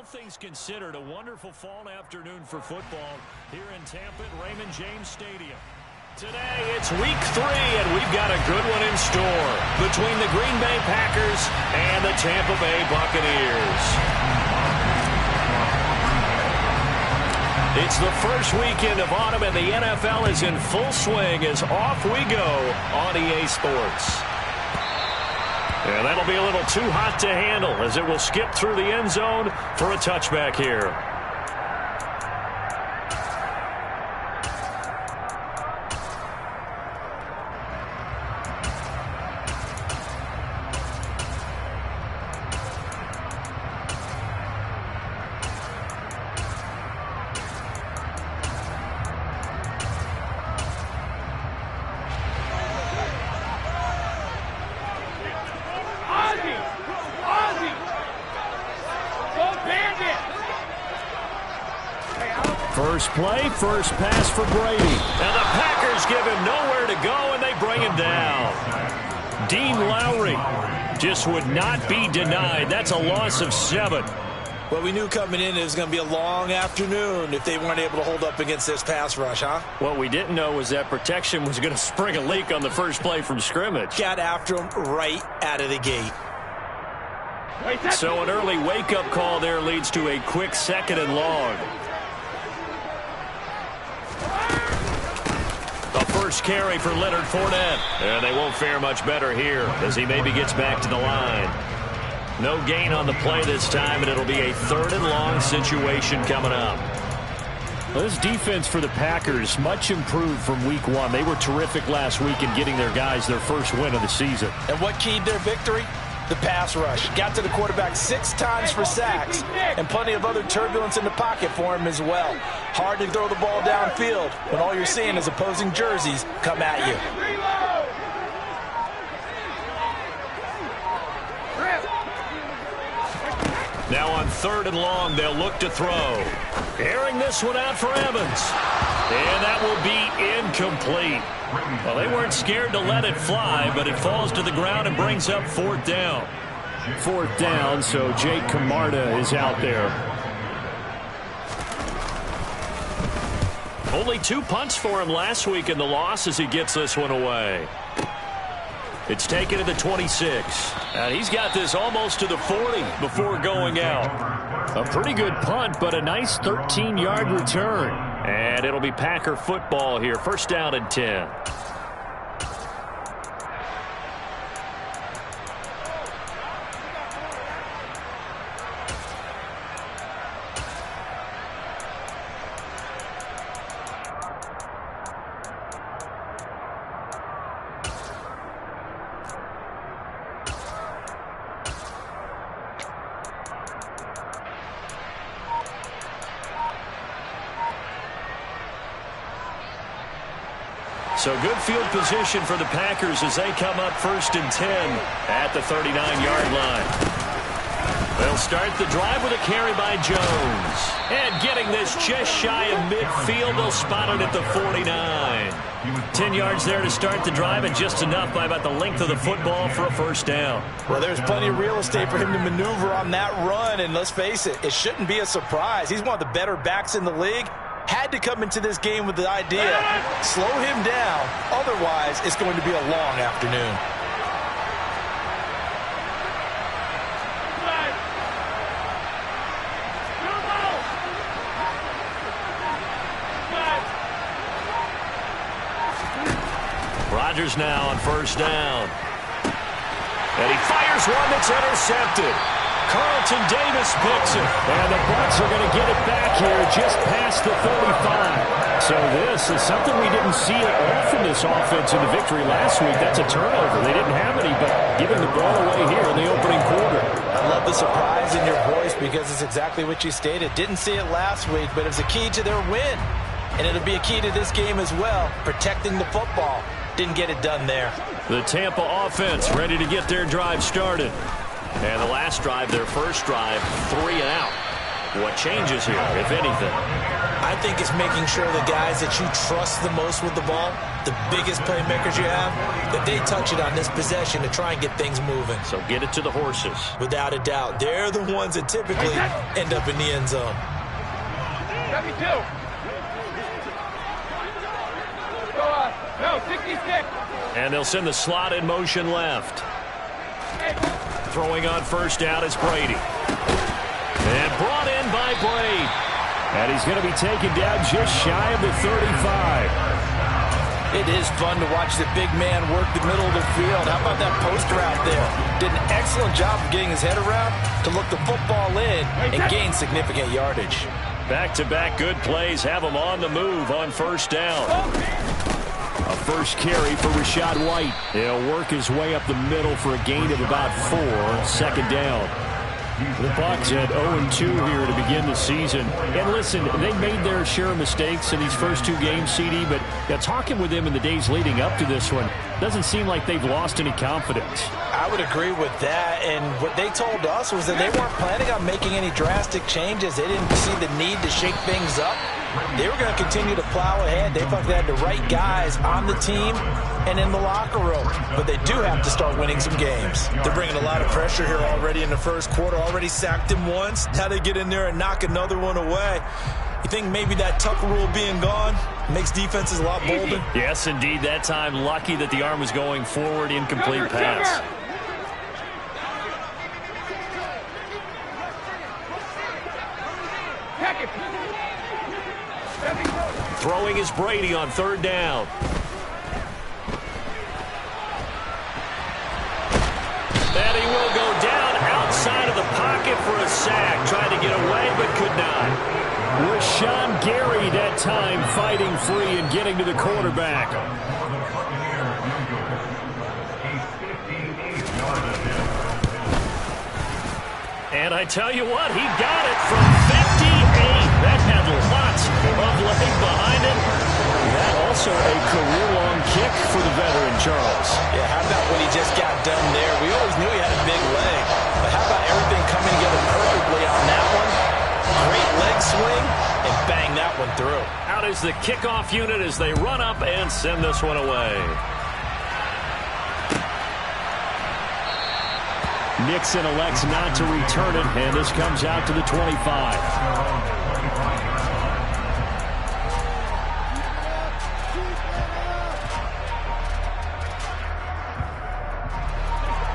things considered, a wonderful fall afternoon for football here in Tampa at Raymond James Stadium. Today, it's week 3, and we've got a good one in store between the Green Bay Packers and the Tampa Bay Buccaneers. It's the first weekend of autumn, and the NFL is in full swing as off we go on EA Sports. And that'll be a little too hot to handle as it will skip through the end zone for a touchback here. First play, first pass for Brady. And the Packers give him nowhere to go, and they bring him down. Dean Lowry just would not be denied. That's a loss of 7. Well, we knew coming in it was going to be a long afternoon if they weren't able to hold up against this pass rush, huh? What we didn't know was that protection was going to spring a leak on the first play from scrimmage. Got after him right out of the gate. So an early wake-up call there leads to a quick 2nd and long. The first carry for Leonard Fournette. And they won't fare much better here as he maybe gets back to the line. No gain on the play this time, and it'll be a 3rd and long situation coming up. Well, this defense for the Packers, much improved from week 1. They were terrific last week in getting their guys their first win of the season. And what keyed their victory? The pass rush. Got to the quarterback 6 times for sacks, and plenty of other turbulence in the pocket for him as well. Hard to throw the ball downfield when all you're seeing is opposing jerseys come at you. Now on 3rd and long, they'll look to throw. Airing this one out for Evans. And that will be incomplete. Well, they weren't scared to let it fly, but it falls to the ground and brings up 4th down. 4th down, so Jake Camarda is out there. Only 2 punts for him last week in the loss as he gets this one away. It's taken to the 26. And he's got this almost to the 40 before going out. A pretty good punt, but a nice 13-yard return. And it'll be Packer football here. 1st down and 10. So good field position for the Packers as they come up 1st and 10 at the 39-yard line. They'll start the drive with a carry by Jones. And getting this just shy of midfield, they'll spot it at the 49. 10 yards there to start the drive, and just enough by about the length of the football for a 1st down. Well, there's plenty of real estate for him to maneuver on that run, and let's face it, it shouldn't be a surprise. He's one of the better backs in the league. Had to come into this game with the idea, slow him down, otherwise it's going to be a long afternoon. Rodgers now on 1st down. And he fires one that's intercepted. Carlton Davis picks it. And the Bucs are going to get it back here just past the 35. So this is something we didn't see at all from this offense in the victory last week. That's a turnover. They didn't have any, but giving the ball away here in the opening quarter. I love the surprise in your voice because it's exactly what you stated. Didn't see it last week, but it was a key to their win. And it'll be a key to this game as well, protecting the football. Didn't get it done there. The Tampa offense ready to get their drive started. And the last drive, their first drive, 3 and out. What changes here, if anything? I think it's making sure the guys that you trust the most with the ball, the biggest playmakers you have, that they touch it on this possession to try and get things moving. So get it to the horses. Without a doubt. They're the ones that typically end up in the end zone. No, 66. And they'll send the slot in motion left. Throwing on first down is Brady. And brought in by Brady. And he's going to be taken down just shy of the 35. It is fun to watch the big man work the middle of the field. How about that post route there? Did an excellent job of getting his head around to look the football in and gain significant yardage. Back-to-back good plays have him on the move on first down. A first carry for Rachaad White. He'll work his way up the middle for a gain of about 4. Second down. The Bucs at 0-2 here to begin the season. And listen, they made their share of mistakes in these first 2 games, CD, but talking with them in the days leading up to this one, doesn't seem like they've lost any confidence. I would agree with that, and what they told us was that they weren't planning on making any drastic changes. They didn't see the need to shake things up. They were going to continue to plow ahead. They thought they had the right guys on the team and in the locker room. But they do have to start winning some games. They're bringing a lot of pressure here already in the first quarter. Already sacked him once. Now they get in there and knock another one away. You think maybe that tuck rule being gone makes defenses a lot bolder? Yes, indeed. That time, lucky that the arm was going forward. Incomplete pass. Throwing is Brady on third down. And he will go down outside of the pocket for a sack. Tried to get away, but could not. Rashawn Gary that time fighting free and getting to the quarterback. And I tell you what, he got it from 58. That had lots of leg behind it. That also a career-long kick for the veteran, Charles. Yeah, how about when he just got done there? We always knew he had a big leg. But how about everything coming together perfectly on that one? Great leg swing, and bang that one through. Out is the kickoff unit as they run up and send this one away. Nixon elects not to return it, and this comes out to the 25.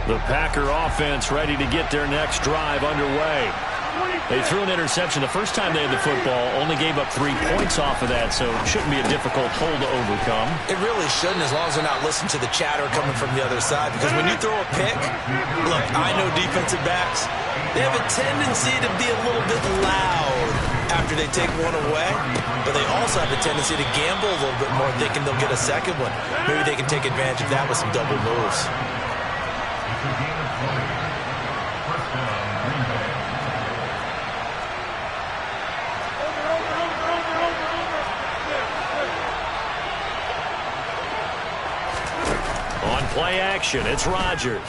The Packer offense ready to get their next drive underway. They threw an interception the first time they had the football, only gave up 3 points off of that, so it shouldn't be a difficult hole to overcome. It really shouldn't, as long as they're not listening to the chatter coming from the other side, because when you throw a pick, look, I know defensive backs, they have a tendency to be a little bit loud after they take one away, but they also have a tendency to gamble a little bit more, thinking they'll get a second one. Maybe they can take advantage of that with some double moves. Play action. It's Rodgers.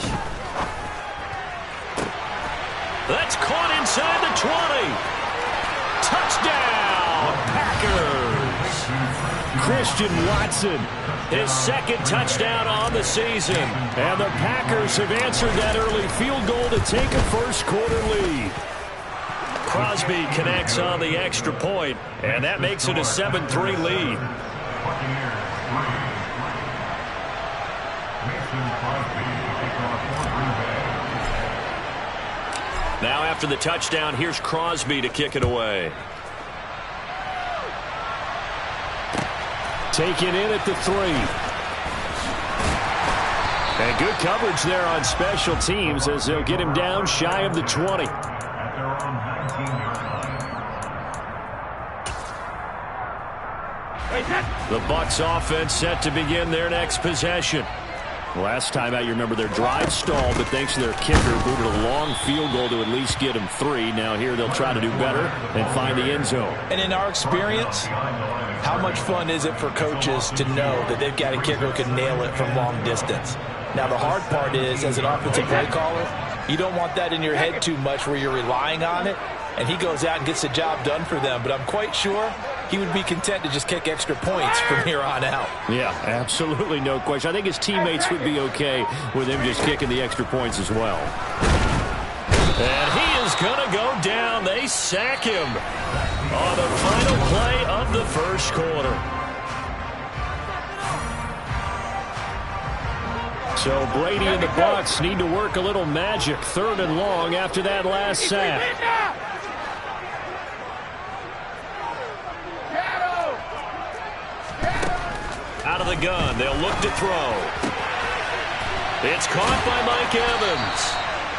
That's caught inside the 20. Touchdown, Packers. Christian Watson, his second touchdown on the season. And the Packers have answered that early field goal to take a first quarter lead. Crosby connects on the extra point, and that makes it a 7-3 lead. Now after the touchdown, here's Crosby to kick it away. Taken in at the 3. And good coverage there on special teams as they'll get him down shy of the 20. The Bucs offense set to begin their next possession. Last time out, you remember their drive stalled, but thanks to their kicker, booted a long field goal to at least get them 3. Now here they'll try to do better and find the end zone. And in our experience, how much fun is it for coaches to know that they've got a kicker who can nail it from long distance? Now the hard part is, as an offensive play caller, you don't want that in your head too much where you're relying on it. and he goes out and gets the job done for them. But I'm quite sure he would be content to just kick extra points from here on out. Yeah, absolutely no question. I think his teammates would be okay with him just kicking the extra points as well. And he is going to go down. They sack him on the final play of the first quarter. So Brady and the Bucs need to work a little magic. 3rd and long after that last sack. Out of the gun, they'll look to throw. It's caught by Mike Evans.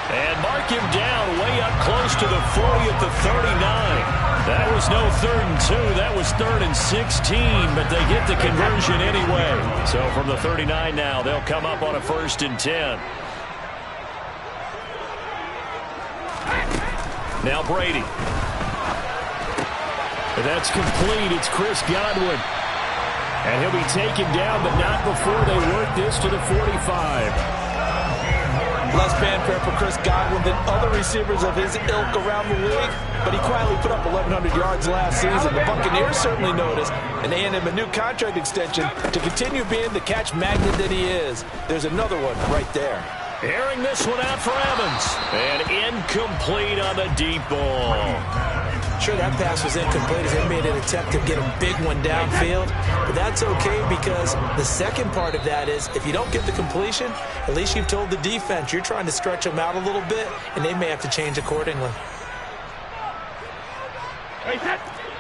And mark him down way up close to the 40 at the 39. That was no 3rd and 2. That was 3rd and 16, but they get the conversion anyway. So from the 39 now, they'll come up on a 1st and 10. Now Brady. That's complete. It's Chris Godwin. And he'll be taken down, but not before they work this to the 45. Less fanfare for Chris Godwin than other receivers of his ilk around the league, but he quietly put up 1,100 yards last season. The Buccaneers certainly noticed, and they handed him a new contract extension to continue being the catch magnet that he is. There's another one right there. Airing this one out for Evans. And incomplete on the deep ball. Sure, that pass was incomplete as they made an attempt to get a big one downfield. But that's okay because the second part of that is if you don't get the completion, at least you've told the defense you're trying to stretch them out a little bit, and they may have to change accordingly.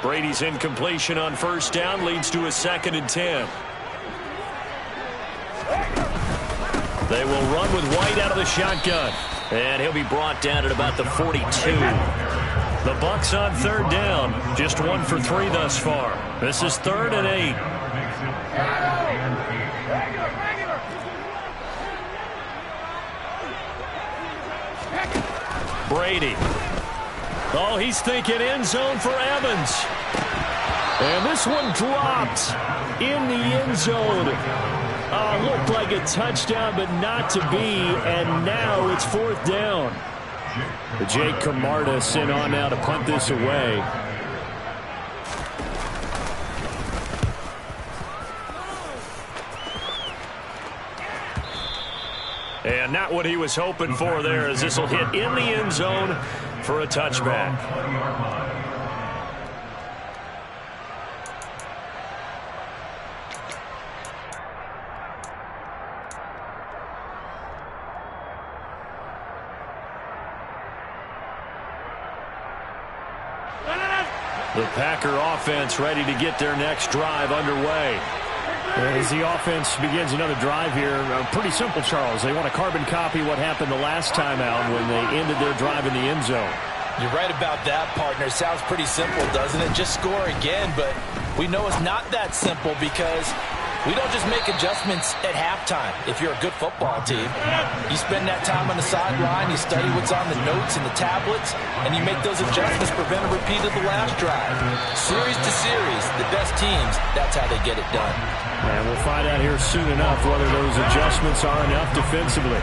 Brady's incompletion on 1st down leads to a 2nd and 10. They will run with White out of the shotgun. And he'll be brought down at about the 42. The Bucs on 3rd down. Just 1 for 3 thus far. This is 3rd and 8. Brady. Oh, he's thinking end zone for Evans. And this one dropped in the end zone. Looked like a touchdown, but not to be. And now it's 4th down. Jake Camarda sent on now to punt this away. And not what he was hoping for there, as this will hit in the end zone for a touchback. The Packer offense ready to get their next drive underway. As the offense begins another drive here, pretty simple, Charles. They want to carbon copy what happened the last time out when they ended their drive in the end zone. You're right about that, partner. Sounds pretty simple, doesn't it? Just score again, but we know it's not that simple because we don't just make adjustments at halftime. If you're a good football team, you spend that time on the sideline, you study what's on the notes and the tablets, and you make those adjustments, prevent a repeat of the last drive. Series to series, the best teams, that's how they get it done. And we'll find out here soon enough whether those adjustments are enough defensively.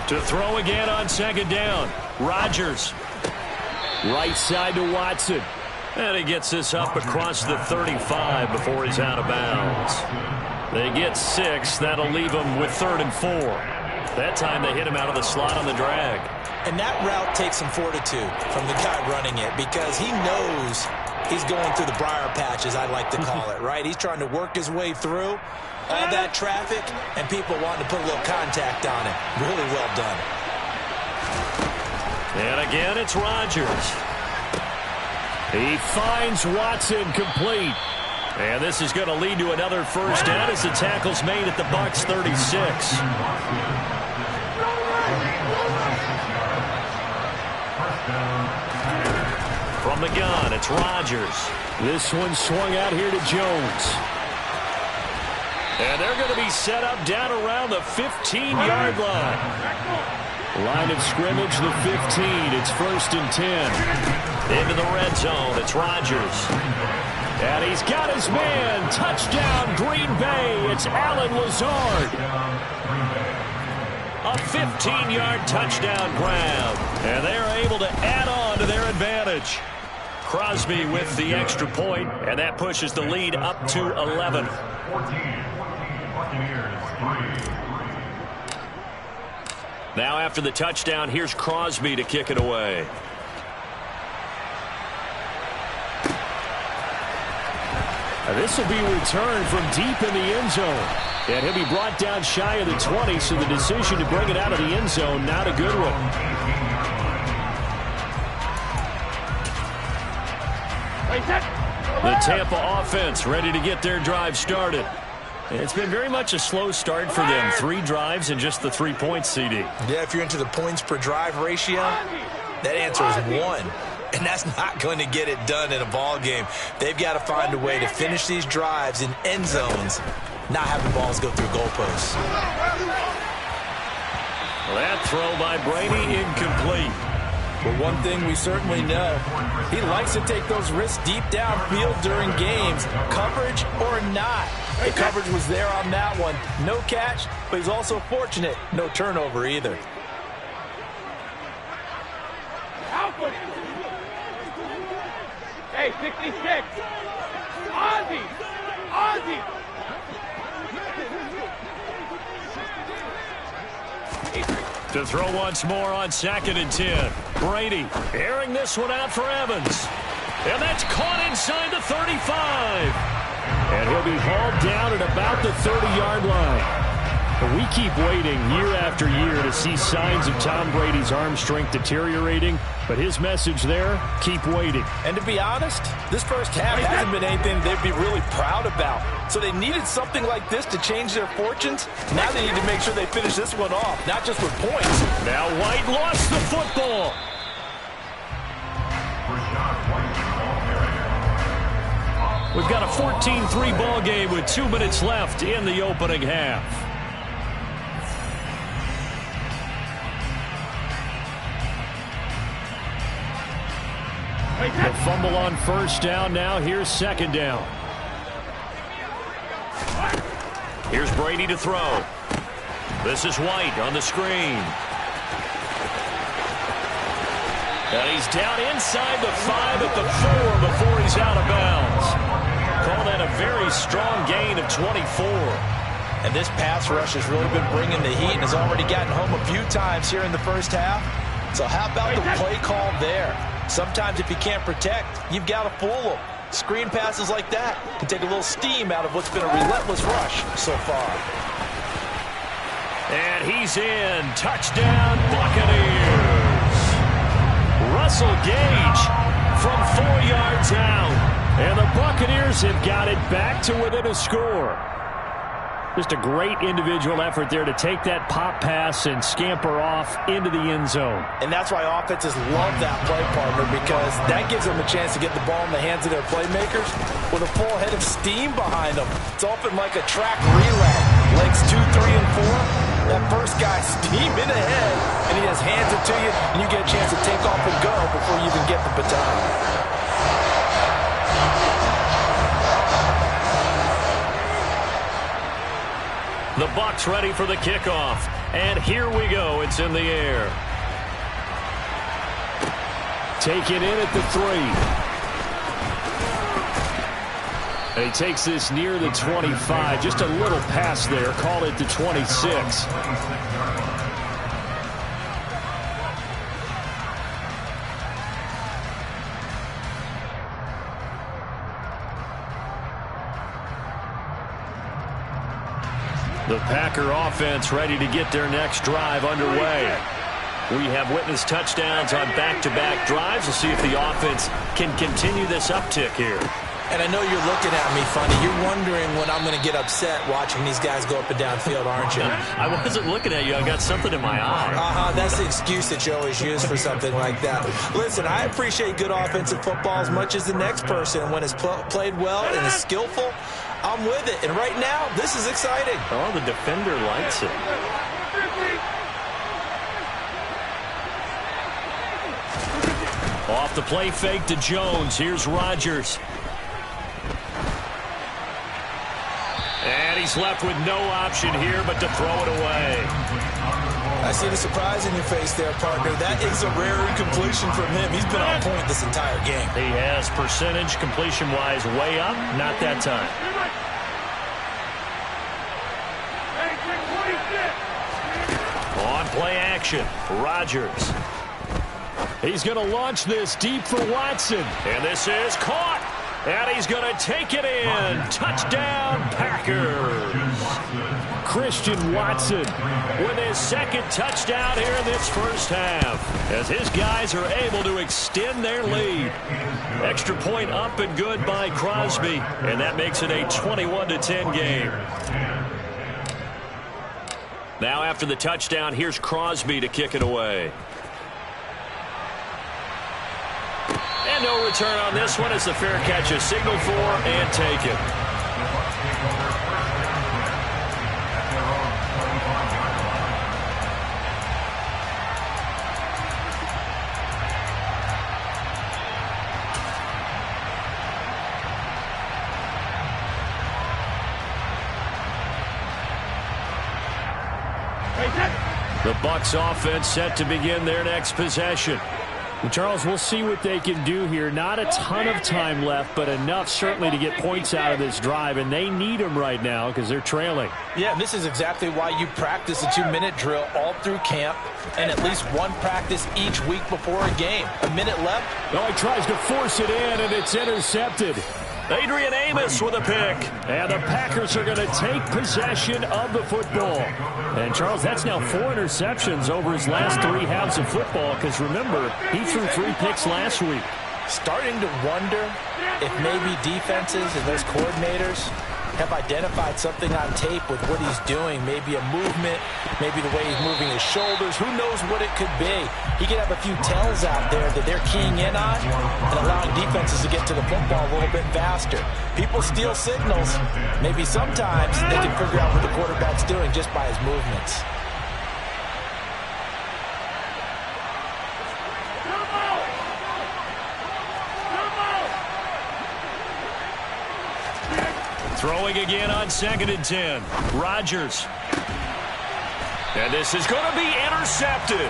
To throw again on 2nd down. Rodgers. Right side to Watson. And he gets this up across the 35 before he's out of bounds. They get 6. That'll leave them with 3rd and 4. That time they hit him out of the slot on the drag. And that route takes some fortitude from the guy running it because he knows he's going through the briar patch, as I like to call it, right? He's trying to work his way through all that traffic and people wanting to put a little contact on it. Really well done. And again, it's Rodgers. He finds Watson complete. And this is going to lead to another 1st down as the tackle's made at the Bucs 36. From the gun, it's Rodgers. This one swung out here to Jones. And they're going to be set up down around the 15-yard line. Line of scrimmage, the 15. It's 1st and 10. Into the red zone, it's Rodgers. And he's got his man. Touchdown, Green Bay. It's Allen Lazard. A 15-yard touchdown grab. And they're able to add on to their advantage. Crosby with the extra point, and that pushes the lead up to 11. Now after the touchdown, here's Crosby to kick it away. This will be returned from deep in the end zone. And he'll be brought down shy of the 20, so the decision to bring it out of the end zone, not a good one. The Tampa offense ready to get their drive started. It's been very much a slow start for them. 3 drives and just the 3 points, CD. Yeah, if you're into the points per drive ratio, that answer is 1. And that's not going to get it done in a ball game. They've got to find a way to finish these drives in end zones, not have the balls go through goalposts. That throw by Brady incomplete. But one thing we certainly know, he likes to take those risks deep downfield during games, coverage or not. The coverage was there on that one. No catch, but he's also fortunate. No turnover either. Hey, 66. Ozzie. Ozzie. To throw once more on 2nd and 10. Brady airing this one out for Evans. And that's caught inside the 35. And he'll be hauled down at about the 30-yard line. But we keep waiting year after year to see signs of Tom Brady's arm strength deteriorating. But his message there, keep waiting. And to be honest, this first half hasn't been anything they'd be really proud about. So they needed something like this to change their fortunes. Now they need to make sure they finish this one off, not just with points. Now White lost the football. We've got a 14-3 ball game with 2 minutes left in the opening half. The fumble on first down. Now here's 2nd down. Here's Brady to throw. This is White on the screen. And he's down inside the 5 at the 4 before he's out of bounds. Call that a very strong gain of 24. And this pass rush has really been bringing the heat and has already gotten home a few times here in the first half. So how about the play call there? Sometimes if you can't protect, you've got to fool them. Screen passes like that can take a little steam out of what's been a relentless rush so far. And he's in. Touchdown, Buccaneers. Russell Gage from 4 yards out. And the Buccaneers have got it back to within a score. Just a great individual effort there to take that pop pass and scamper off into the end zone. And that's why offenses love that play, partner, because that gives them a chance to get the ball in the hands of their playmakers with a full head of steam behind them. It's often like a track relay. Legs 2, 3, and 4. That first guy steaming ahead, and he just hands it to you, and you get a chance to take off and go before you even get the baton. The Bucs ready for the kickoff. And here we go. It's in the air. Take it in at the 3. And he takes this near the 25. Just a little pass there. Call it the 26. The Packer offense ready to get their next drive underway. We have witnessed touchdowns on back-to-back drives. We'll see if the offense can continue this uptick here. And I know you're looking at me funny. You're wondering when I'm going to get upset watching these guys go up and down field, aren't you? I wasn't looking at you. I got something in my eye. That's the excuse that you always use for something like that. Listen, I appreciate good offensive football as much as the next person. When it's played well and is skillful, I'm with it. And right now, this is exciting. Oh, the defender likes it. Off the play fake to Jones. Here's Rodgers. And he's left with no option here but to throw it away. I see the surprise in your face there, partner. That is a rare incompletion from him. He's been on point this entire game. He has percentage completion-wise way up. Not that time. On play action, Rodgers. He's going to launch this deep for Watson. And this is caught. And he's going to take it in. Touchdown, Packers. Christian Watson with his second touchdown here in this first half, as his guys are able to extend their lead. Extra point up and good by Crosby, and that makes it a 21-10 game. Now after the touchdown, here's Crosby to kick it away. And no return on this one as the fair catch is signaled for and taken. The Bucs offense set to begin their next possession. And Charles, we'll see what they can do here. Not a ton of time left, but enough certainly to get points out of this drive, and they need them right now because they're trailing. Yeah, and this is exactly why you practice a 2-minute drill all through camp and at least one practice each week before a game. A minute left. Oh, he tries to force it in, and it's intercepted. Adrian Amos with a pick. And the Packers are going to take possession of the football. And, Charles, that's now 4 interceptions over his last 3 halves of football because, remember, he threw 3 picks last week. Starting to wonder if maybe defenses and those coordinators have identified something on tape with what he's doing. Maybe a movement, maybe the way he's moving his shoulders. Who knows what it could be? He could have a few tells out there that they're keying in on and allowing defenses to get to the football a little bit faster. People steal signals. Maybe sometimes they can figure out what the quarterback's doing just by his movements. Throwing again on 2nd and 10. Rodgers. And this is going to be intercepted.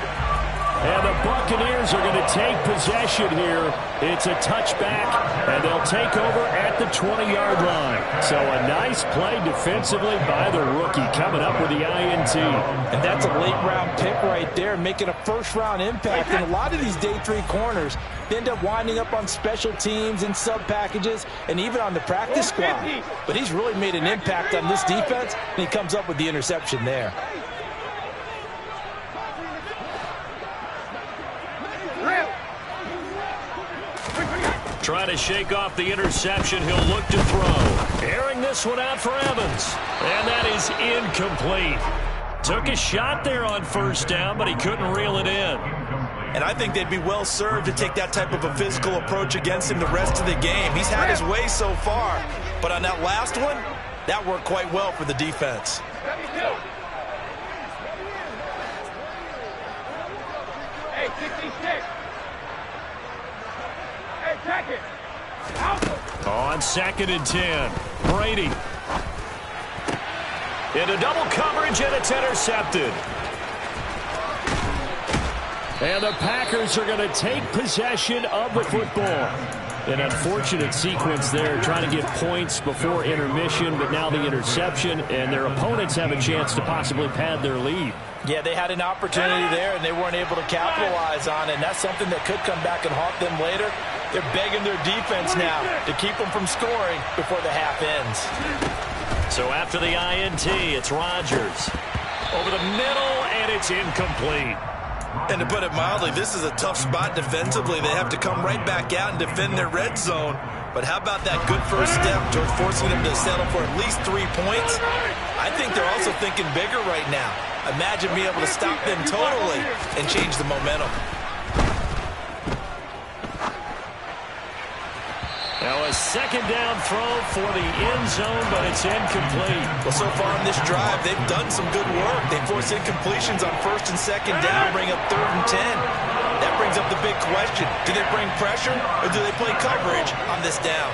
And the Buccaneers are going to take possession here. It's a touchback, and they'll take over at the 20-yard line. So a nice play defensively by the rookie coming up with the INT. And that's a late-round pick right there, making a first-round impact. And a lot of these day 3 corners end up winding up on special teams and sub-packages and even on the practice squad. But he's really made an impact on this defense, and he comes up with the interception there. Trying to shake off the interception. He'll look to throw. Airing this one out for Evans. And that is incomplete. Took a shot there on 1st down, but he couldn't reel it in. And I think they'd be well served to take that type of a physical approach against him the rest of the game. He's had his way so far, but on that last one, that worked quite well for the defense. Hey, 66. Hey, check it. On 2nd and 10, Brady. Into double coverage, and it's intercepted. And the Packers are going to take possession of the football. An unfortunate sequence there, trying to get points before intermission, but now the interception, and their opponents have a chance to possibly pad their lead. Yeah, they had an opportunity there, and they weren't able to capitalize on it, and that's something that could come back and haunt them later. They're begging their defense now to keep them from scoring before the half ends. So after the INT, it's Rodgers. Over the middle, and it's incomplete. And to put it mildly, this is a tough spot defensively. They have to come right back out and defend their red zone. But how about that good first step towards forcing them to settle for at least 3 points? I think they're also thinking bigger right now. Imagine being able to stop them totally and change the momentum. Now a 2nd down throw for the end zone, but it's incomplete. Well, so far on this drive, they've done some good work. They force incompletions on 1st and 2nd down, bring up 3rd and 10. That brings up the big question. Do they bring pressure or do they play coverage on this down?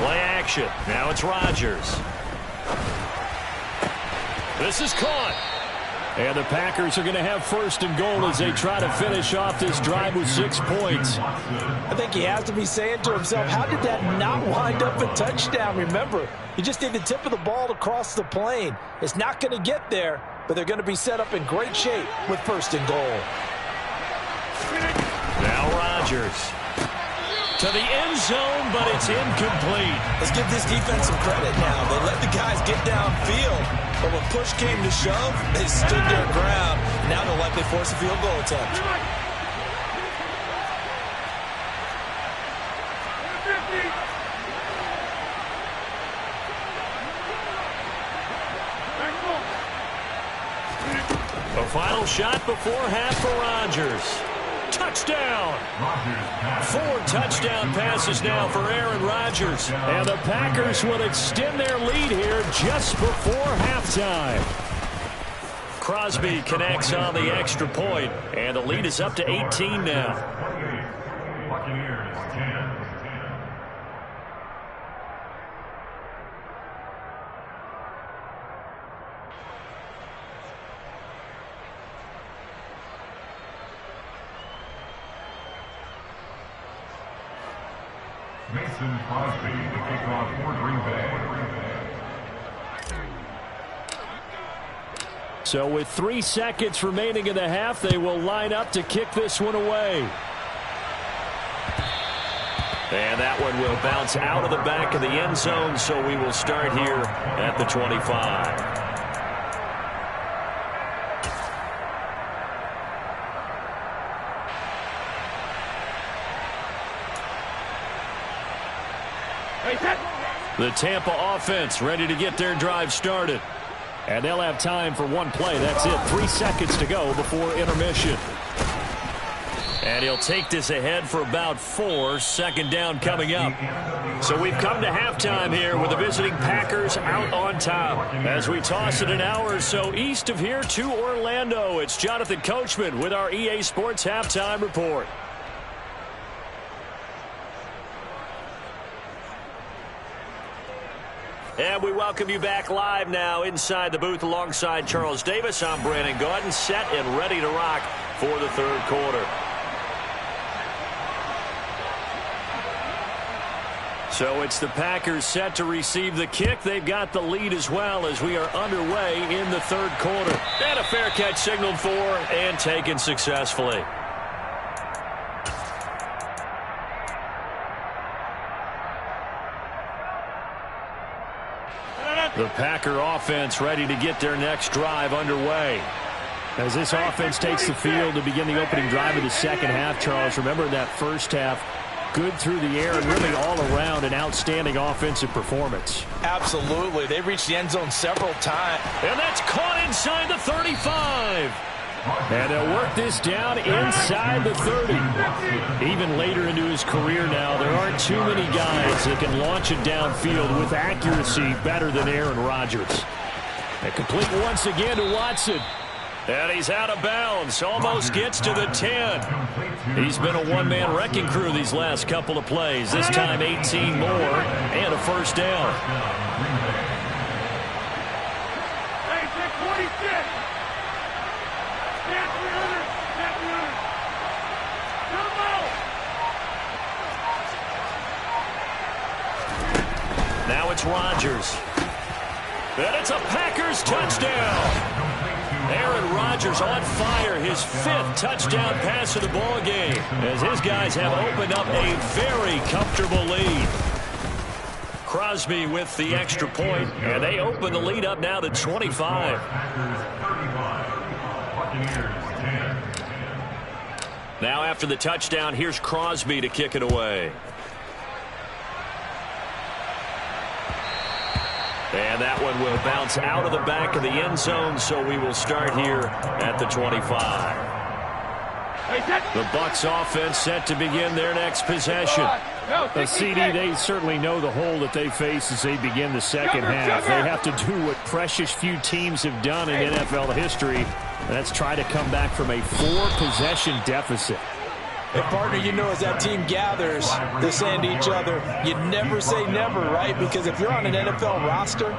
Play action. Now it's Rodgers. This is caught. And the Packers are going to have first and goal as they try to finish off this drive with 6 points. I think he has to be saying to himself, how did that not wind up a touchdown? Remember, you just need the tip of the ball to cross the plane. It's not going to get there, but they're going to be set up in great shape with first and goal. Now Rodgers. To the end zone, but it's incomplete. Let's give this defense some credit now. They let the guys get downfield. But when push came to shove, they stood their ground. Now they'll likely force a field goal attempt. A final shot before half for Rodgers. Touchdown! 4 touchdown passes now for Aaron Rodgers. And the Packers will extend their lead here just before halftime. Crosby connects on the extra point, and the lead is up to 18 now. Mason Crosby, the kickoff for Green Bay. So with 3 seconds remaining in the half, they will line up to kick this one away. And that one will bounce out of the back of the end zone, so we will start here at the 25. The Tampa offense ready to get their drive started. And they'll have time for one play. That's it. 3 seconds to go before intermission. And he'll take this ahead for about 4. Second down coming up. So we've come to halftime here with the visiting Packers out on top. As we toss it an hour or so east of here to Orlando, it's Jonathan Coachman with our EA Sports Halftime Report. And we welcome you back live now inside the booth alongside Charles Davis. I'm Brandon Gaudin, set and ready to rock for the third quarter. So it's the Packers set to receive the kick. They've got the lead as well as we are underway in the third quarter. And a fair catch signaled for and taken successfully. The Packer offense ready to get their next drive underway. As this offense takes the field to begin the opening drive of the second half, Charles, remember that first half, good through the air and really all around an outstanding offensive performance. Absolutely. They reached the end zone several times. And that's caught inside the 35. And they'll work this down inside the 30. Even later into his career now, there aren't too many guys that can launch it downfield with accuracy better than Aaron Rodgers. And complete once again to Watson. And he's out of bounds. Almost gets to the 10. He's been a one-man wrecking crew these last couple of plays. This time 18 more and a first down. Now it's Rodgers. And it's a Packers touchdown. Aaron Rodgers on fire, his 5th touchdown pass of the ball game, as his guys have opened up a very comfortable lead. Crosby with the extra point, and they open the lead up now to 25. Now after the touchdown, here's Crosby to kick it away. And that one will bounce out of the back of the end zone, so we will start here at the 25. The Bucs offense set to begin their next possession. CD, they certainly know the hole that they face as they begin the second half. They have to do what precious few teams have done in NFL history, and that's try to come back from a 4-possession deficit. And partner, you know, as that team gathers, they're saying to each other, you never say never, right? Because if you're on an NFL roster,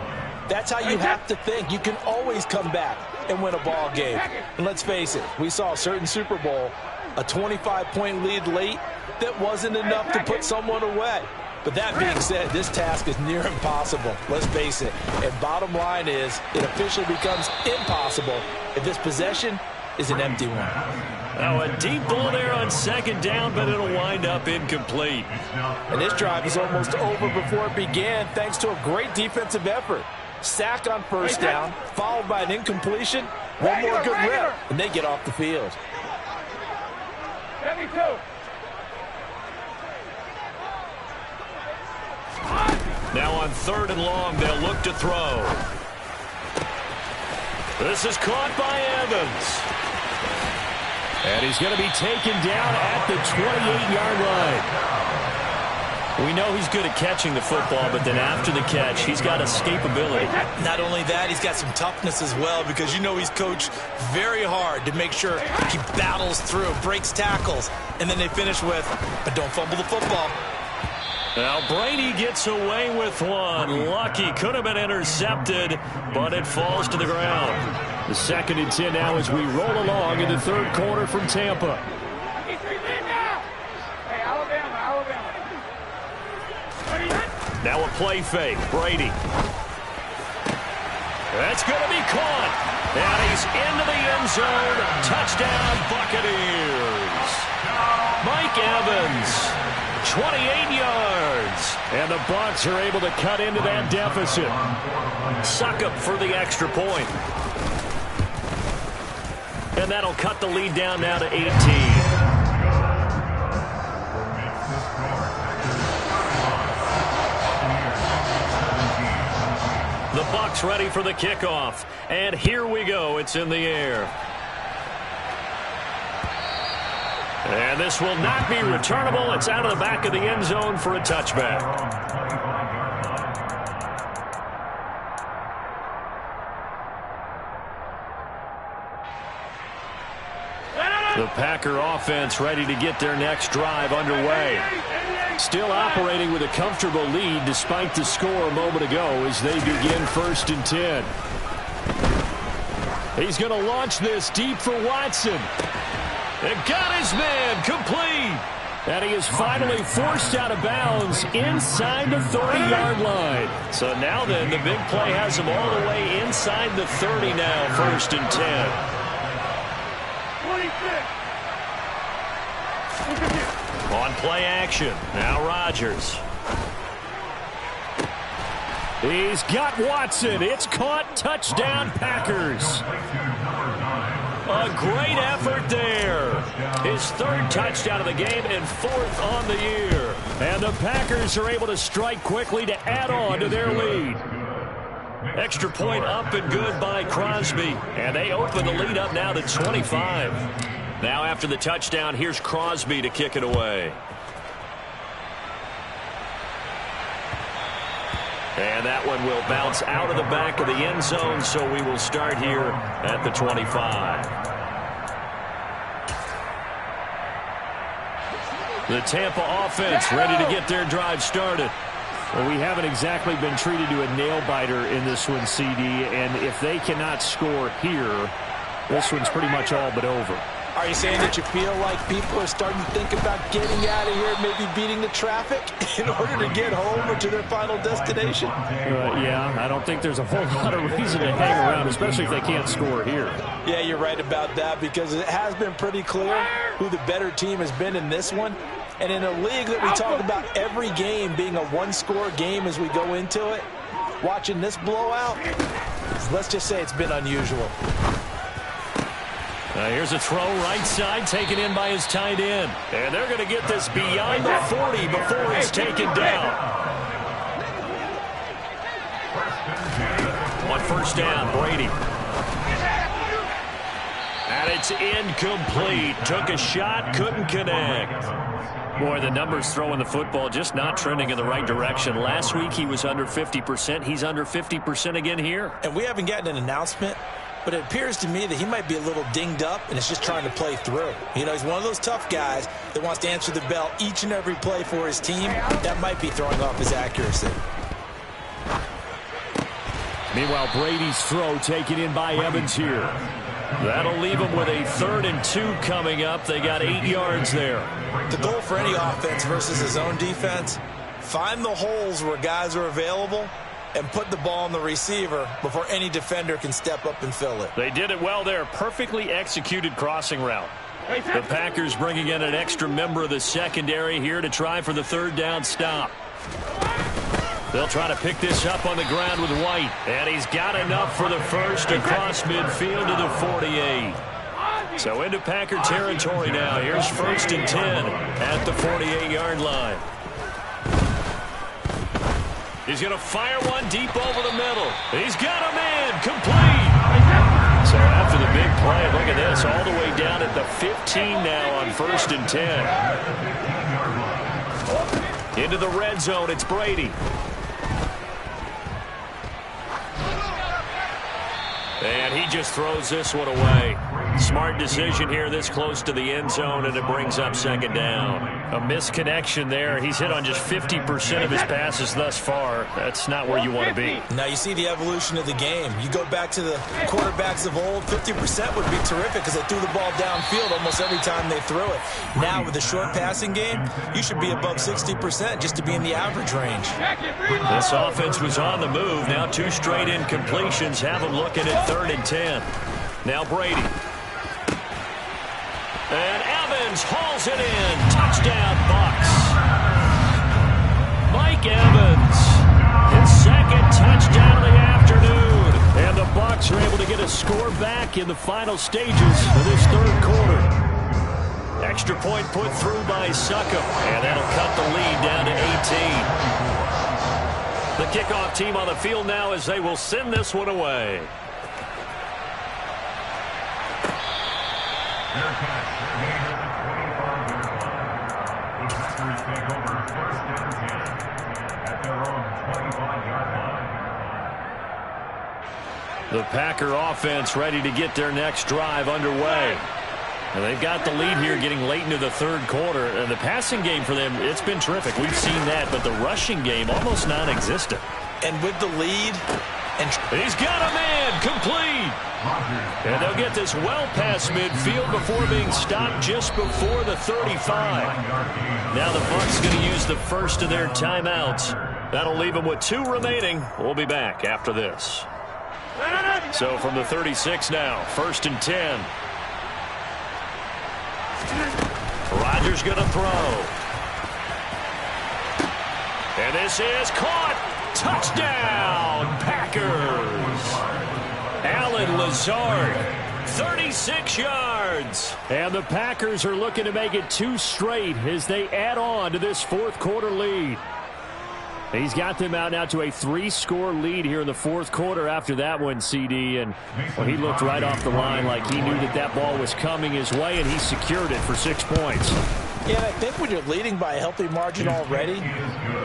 that's how you have to think. You can always come back and win a ball game. And let's face it, we saw a certain Super Bowl, a 25-point lead late that wasn't enough to put someone away. But that being said, this task is near impossible. Let's face it. And bottom line is, it officially becomes impossible if this possession is an empty one. Now a deep ball there on second down, but it'll wind up incomplete. And this drive is almost over before it began, thanks to a great defensive effort. Sack on first down, followed by an incompletion. One more good rep, and they get off the field. 72. Now on 3rd and long, they'll look to throw. This is caught by Evans. And he's going to be taken down at the 28-yard line. We know he's good at catching the football, but then after the catch, he's got escapability. Not only that, he's got some toughness as well, because you know he's coached very hard to make sure he battles through, breaks tackles, and then they finish with, but don't fumble the football. Now Brady gets away with one. Lucky, could have been intercepted, but it falls to the ground. The 2nd and 10 now as we roll along in the 3rd quarter from Tampa. Now a play fake. Brady. That's going to be caught. And he's into the end zone. Touchdown, Buccaneers. Mike Evans, 28 yards. And the Bucs are able to cut into that deficit. Succop for the extra point. And that'll cut the lead down now to 18. The Bucs ready for the kickoff. And here we go. It's in the air. And this will not be returnable. It's out of the back of the end zone for a touchback. The Packer offense ready to get their next drive underway. Still operating with a comfortable lead despite the score a moment ago as they begin 1st and 10. He's going to launch this deep for Watson. And got his man complete. And he is finally forced out of bounds inside the 30-yard line. So now then, the big play has him all the way inside the 30 now, 1st and 10. 26. On play action, now Rodgers. He's got Watson. It's caught. Touchdown, Packers. A great effort there. His 3rd touchdown of the game and 4th on the year. And the Packers are able to strike quickly to add on to their lead. Extra point up and good by Crosby. And they open the lead up now to 25. Now after the touchdown, here's Crosby to kick it away. And that one will bounce out of the back of the end zone, so we will start here at the 25. The Tampa offense ready to get their drive started. Well, we haven't exactly been treated to a nail-biter in this one, CD, and if they cannot score here, this one's pretty much all but over. Are you saying that you feel like people are starting to think about getting out of here, maybe beating the traffic in order to get home or to their final destination? Yeah, I don't think there's a whole lot of reason to hang around, especially if they can't score here. Yeah, you're right about that, because it has been pretty clear who the better team has been in this one. And in a league that we talk about every game being a one-score game as we go into it, watching this blowout, let's just say it's been unusual. Here's a throw right side taken in by his tight end. And they're going to get this beyond the 40 before it's taken down. On 1st down, Brady. And it's incomplete. Took a shot, couldn't connect. Boy, the numbers throwing the football just not trending in the right direction. Last week he was under 50%. He's under 50% again here. And we haven't gotten an announcement but it appears to me that he might be a little dinged up and is just trying to play through. You know, he's one of those tough guys that wants to answer the bell each and every play for his team. That might be throwing off his accuracy. Meanwhile, Brady's throw taken in by Evans here. That'll leave them with a 3rd and 2 coming up. They got 8 yards there. The goal for any offense versus his own defense, find the holes where guys are available and put the ball on the receiver before any defender can step up and fill it. They did it well there. Perfectly executed crossing route. The Packers bringing in an extra member of the secondary here to try for the 3rd down stop. They'll try to pick this up on the ground with White. And he's got enough for the first across midfield to the 48. So into Packer territory now. Here's 1st and 10 at the 48-yard line. He's going to fire one deep over the middle. He's got a man complete. So after the big play, look at this, all the way down at the 15 now on 1st and 10. Into the red zone, it's Brady. And he just throws this one away. Smart decision here this close to the end zone, and it brings up 2nd down. A misconnection there. He's hit on just 50% of his passes thus far. That's not where you want to be. Now you see the evolution of the game. You go back to the quarterbacks of old, 50% would be terrific because they threw the ball downfield almost every time they threw it. Now with the short passing game, you should be above 60% just to be in the average range. This offense was on the move. Now 2 straight incompletions have them looking at 3rd and 10. Now Brady. And Evans hauls it in. Touchdown, Bucs. Mike Evans, his 2nd touchdown of the afternoon. And the Bucs are able to get a score back in the final stages of this 3rd quarter. Extra point put through by Succop. And that'll cut the lead down to 18. The kickoff team on the field now as they will send this one away. The Packer offense ready to get their next drive underway. And they've got the lead here getting late into the 3rd quarter. And the passing game for them, it's been terrific. We've seen that, but the rushing game almost non-existent. And with the lead, and he's got a man complete. And they'll get this well past midfield before being stopped just before the 35. Now the Bucs going to use the first of their timeouts. That'll leave them with 2 remaining. We'll be back after this. So from the 36 now, 1st and 10. Rodgers going to throw. And this is caught. Touchdown, Packers. Allen Lazard, 36 yards. And the Packers are looking to make it 2 straight as they add on to this 4th quarter lead. He's got them out now to a 3-score lead here in the 4th quarter after that one, CD. And well, he looked right off the line like he knew that that ball was coming his way, and he secured it for 6 points. Yeah, I think when you're leading by a healthy margin already,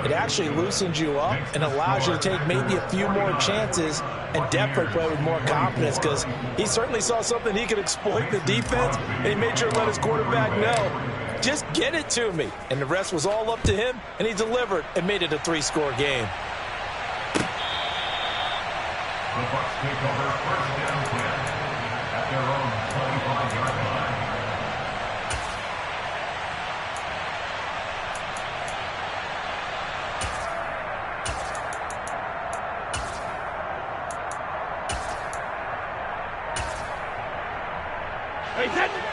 it actually loosens you up and allows you to take maybe a few more chances and definitely play with more confidence because he certainly saw something he could exploit in the defense, and he made sure to let his quarterback know, just get it to me. And the rest was all up to him, and he delivered and made it a 3-score game. The Bucs take over 1st down 10 at their own 25-yard line.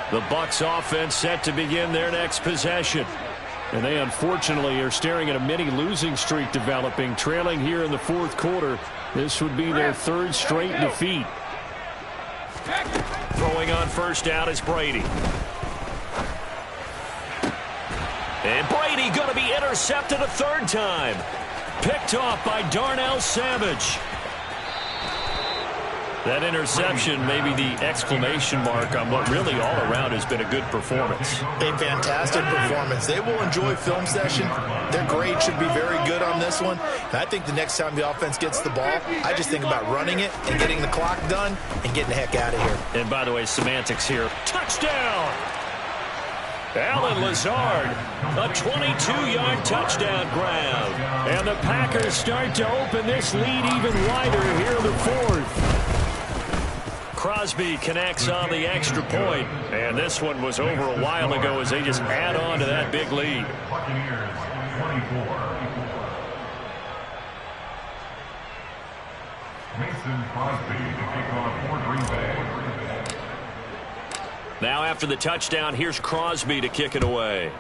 The Bucs offense set to begin their next possession. And they unfortunately are staring at a mini losing streak developing, trailing here in the 4th quarter. This would be their 3rd straight defeat. Throwing on 1st down is Brady. And Brady going to be intercepted a 3rd time. Picked off by Darnell Savage. That interception may be the exclamation mark on what really all around has been a good performance. A fantastic performance. They will enjoy film session. Their grade should be very good on this one. I think the next time the offense gets the ball, I just think about running it and getting the clock done and getting the heck out of here. And by the way, semantics here. Touchdown! Alan Lazard, a 22-yard touchdown grab. And the Packers start to open this lead even wider here in the fourth. Crosby connects on the extra point, and this one was over a while ago as they just add on to that big lead. Buccaneers 24. Mason Crosby to kick off for Green Bay. Now after the touchdown, here's Crosby to kick it away.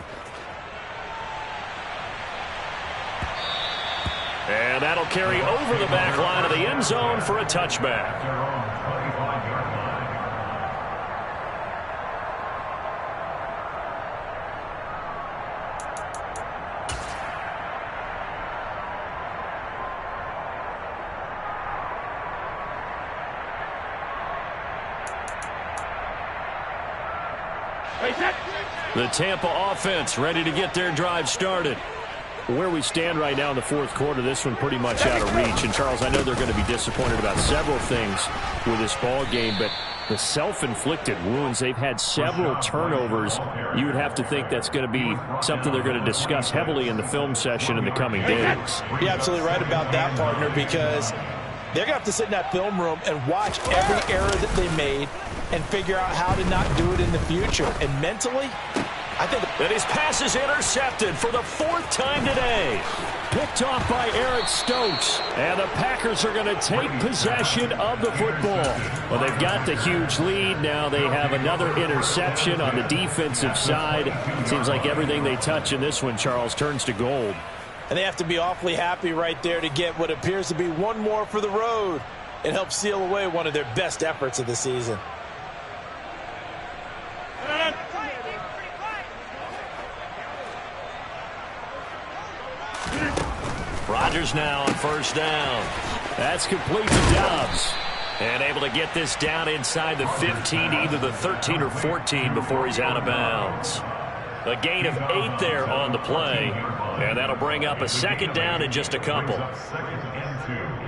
And that'll carry over the back line of the end zone for a touchback. Their own 25-yard line. The Tampa offense ready to get their drive started. Where we stand right now in the fourth quarter, this one pretty much out of reach. And, Charles, I know they're going to be disappointed about several things with this ball game, but the self-inflicted wounds, they've had several turnovers. You would have to think that's going to be something they're going to discuss heavily in the film session in the coming days. You're absolutely right about that, partner, because they're going to have to sit in that film room and watch every error that they made and figure out how to not do it in the future. And mentally, I think that his pass is intercepted for the fourth time today. Picked off by Eric Stokes. And the Packers are going to take possession of the football. Well, they've got the huge lead. Now they have another interception on the defensive side. Seems like everything they touch in this one, Charles, turns to gold. And they have to be awfully happy right there to get what appears to be one more for the road. It helps seal away one of their best efforts of the season. Rodgers now on first down. That's complete to Dobbs. And able to get this down inside the 15 to either the 13 or 14 before he's out of bounds. A gain of 8 there on the play. And that'll bring up a second down in just a couple. Second and 2.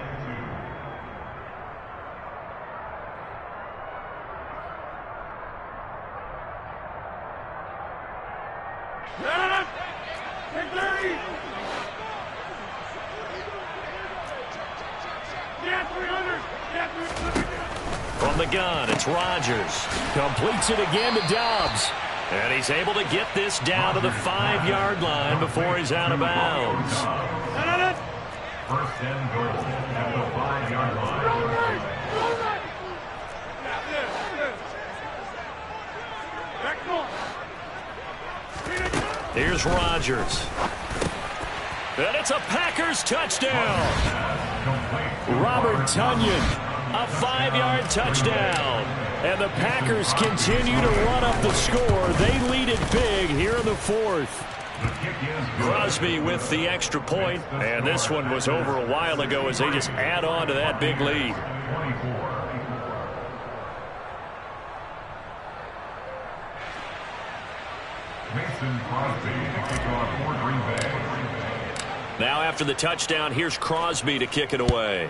From the gun, it's Rodgers. Completes it again to Dobbs. And he's able to get this down to the 5-yard line before he's out of bounds. First and goal at the 5-yard line. Here's Rodgers. And it's a Packers touchdown. Robert Tonyan. A 5-yard touchdown. And the Packers continue to run up the score. They lead it big here in the fourth. Crosby with the extra point. And this one was over a while ago as they just add on to that big lead. Mason Crosby to kick off for Green Bay. Now after the touchdown, here's Crosby to kick it away.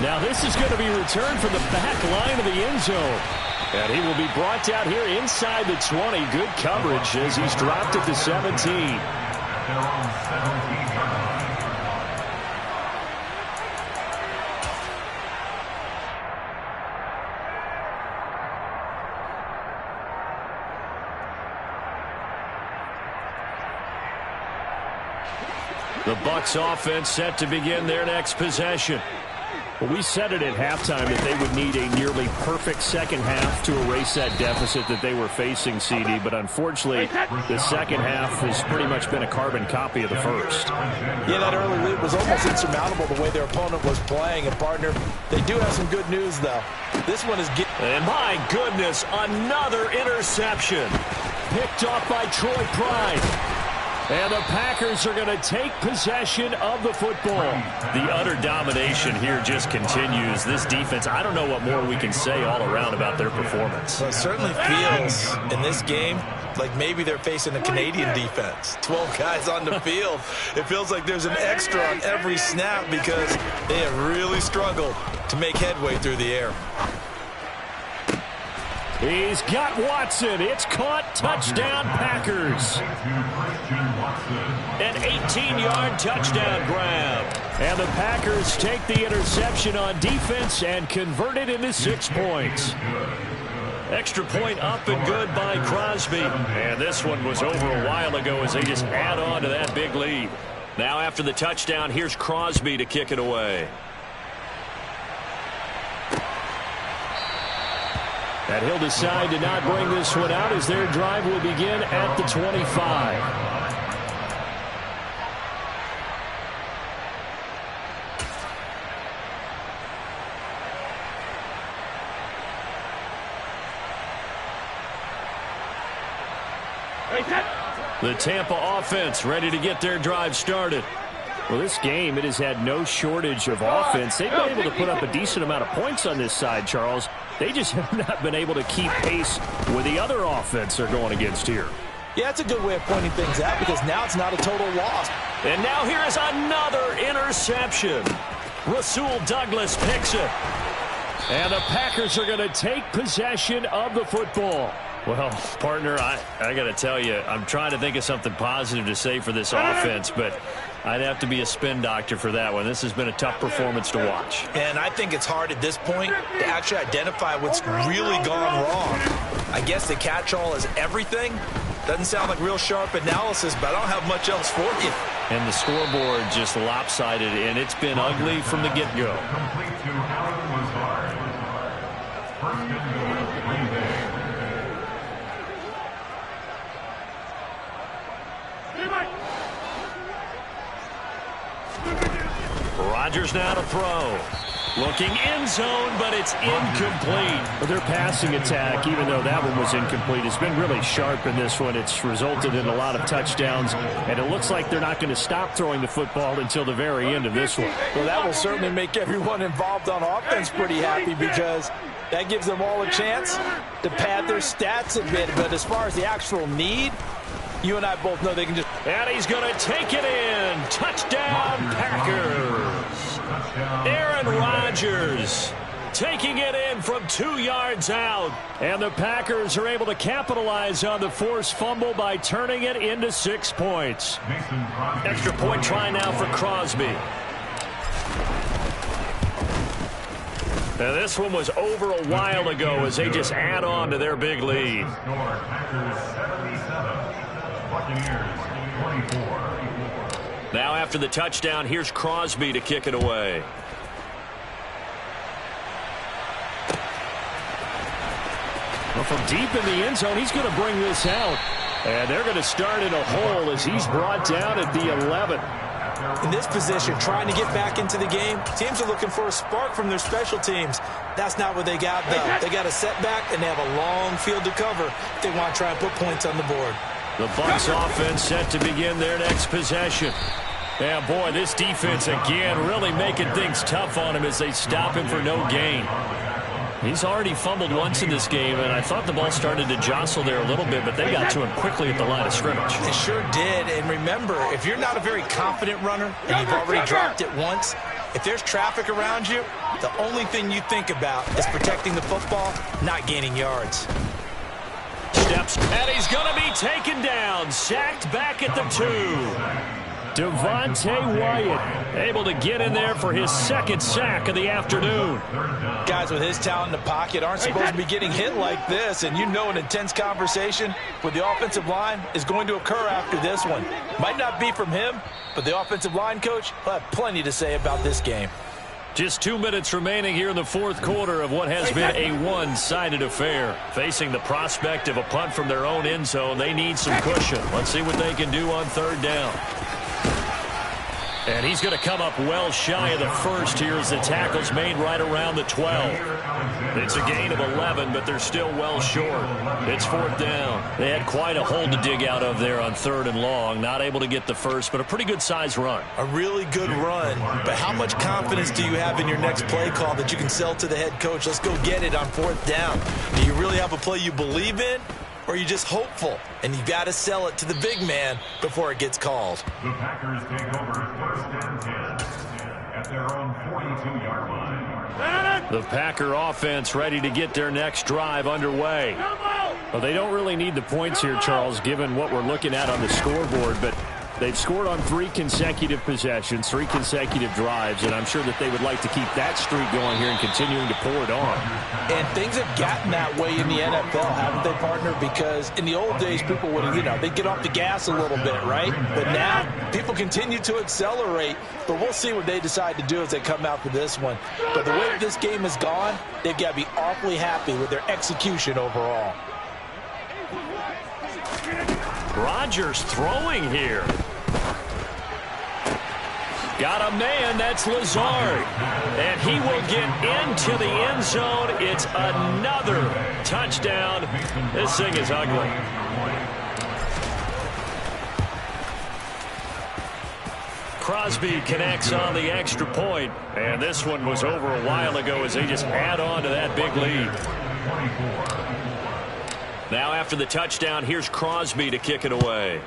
Now this is going to be returned from the back line of the end zone. And he will be brought down here inside the 20. Good coverage as he's dropped at the 17. At their own 17-yard line. The Bucs offense set to begin their next possession. Well, we said it at halftime that they would need a nearly perfect second half to erase that deficit that they were facing, CD. But unfortunately, the second half has pretty much been a carbon copy of the first. Yeah, that early lead was almost insurmountable the way their opponent was playing. And, partner, they do have some good news, though. This one is getting... And my goodness, another interception. Picked off by Troy Pride. And the Packers are going to take possession of the football. The utter domination here just continues. This defense, I don't know what more we can say all around about their performance. Well, it certainly feels in this game like maybe they're facing a Canadian defense. 12 guys on the field. It feels like there's an extra on every snap because they have really struggled to make headway through the air. He's got Watson. It's caught. Touchdown, Packers. An 18-yard touchdown grab. And the Packers take the interception on defense and convert it into 6 points. Extra point up and good by Crosby. And this one was over a while ago as they just add on to that big lead. Now after the touchdown, here's Crosby to kick it away. And he'll decide to not bring this one out as their drive will begin at the 25. The Tampa offense ready to get their drive started. Well, this game, it has had no shortage of offense. They've been able to put up a decent amount of points on this side, Charles. They just have not been able to keep pace with the other offense they're going against here. Yeah, that's a good way of pointing things out because now it's not a total loss. And now here is another interception. Rasul Douglas picks it. And the Packers are going to take possession of the football. Well, partner, I got to tell you, I'm trying to think of something positive to say for this offense, but I'd have to be a spin doctor for that one. This has been a tough performance to watch. And I think it's hard at this point to actually identify what's really gone wrong. I guess the catch-all is everything. Doesn't sound like real sharp analysis, but I don't have much else for you. And the scoreboard just lopsided, and it's been ugly from the get-go. Complete to Allen Lazard. First and goal, Green Bay. Rodgers now to throw. Looking end zone, but it's incomplete. Well, their passing attack, even though that one was incomplete, has been really sharp in this one. It's resulted in a lot of touchdowns, and it looks like they're not going to stop throwing the football until the very end of this one. Well, that will certainly make everyone involved on offense pretty happy because that gives them all a chance to pad their stats a bit. But as far as the actual need, you and I both know they can just... And he's going to take it in. Touchdown, Packers. Aaron Rodgers taking it in from 2 yards out. And the Packers are able to capitalize on the forced fumble by turning it into 6 points. Extra point try now for Crosby. Now this one was over a while ago as they just add on to their big lead. Now after the touchdown, here's Crosby to kick it away. Well, from deep in the end zone, he's going to bring this out. And they're going to start in a hole as he's brought down at the 11. In this position, trying to get back into the game, teams are looking for a spark from their special teams. That's not what they got, though. They got a setback, and they have a long field to cover if they want to try and put points on the board. The Bucs offense set to begin their next possession. Yeah, boy, this defense again really making things tough on him as they stop him for no gain. He's already fumbled once in this game, and I thought the ball started to jostle there a little bit, but they got to him quickly at the line of scrimmage. It sure did, and remember, if you're not a very confident runner and you've already dropped it once, if there's traffic around you, the only thing you think about is protecting the football, not gaining yards. Steps, and he's going to be taken down, sacked back at the 2. Devontae Wyatt able to get in there for his second sack of the afternoon. Guys with his talent in the pocket aren't supposed to be getting hit like this, and you know an intense conversation with the offensive line is going to occur after this one. Might not be from him, but the offensive line coach will have plenty to say about this game. Just 2 minutes remaining here in the fourth quarter of what has been a one-sided affair. Facing the prospect of a punt from their own end zone, they need some cushion. Let's see what they can do on third down. And he's going to come up well shy of the first here as the tackle's made right around the 12. It's a gain of 11, but they're still well short. It's fourth down. They had quite a hole to dig out of there on third and long. Not able to get the first, but a pretty good-sized run. A really good run, but how much confidence do you have in your next play call that you can sell to the head coach? Let's go get it on fourth down. Do you really have a play you believe in? or are you just hopeful and you got to sell it to the big man before it gets called? The Packers take over 1st and 10 at their own 42-yard line. The Packer offense ready to get their next drive underway. Well, they don't really need the points here, Charles, given what we're looking at on the scoreboard, but they've scored on 3 consecutive possessions, 3 consecutive drives, and I'm sure that they would like to keep that streak going here and continuing to pour it on. And things have gotten that way in the NFL, haven't they, partner? Because in the old days, people would, they'd get off the gas a little bit, right? But now, people continue to accelerate, but we'll see what they decide to do as they come out for this one. But the way that this game has gone, they've got to be awfully happy with their execution overall. Rodgers throwing here. Got a man, that's Lazard. And he will get into the end zone. It's another touchdown. This thing is ugly. Crosby connects on the extra point. And this one was over a while ago as they just add on to that big lead. Now after the touchdown, here's Crosby to kick it away.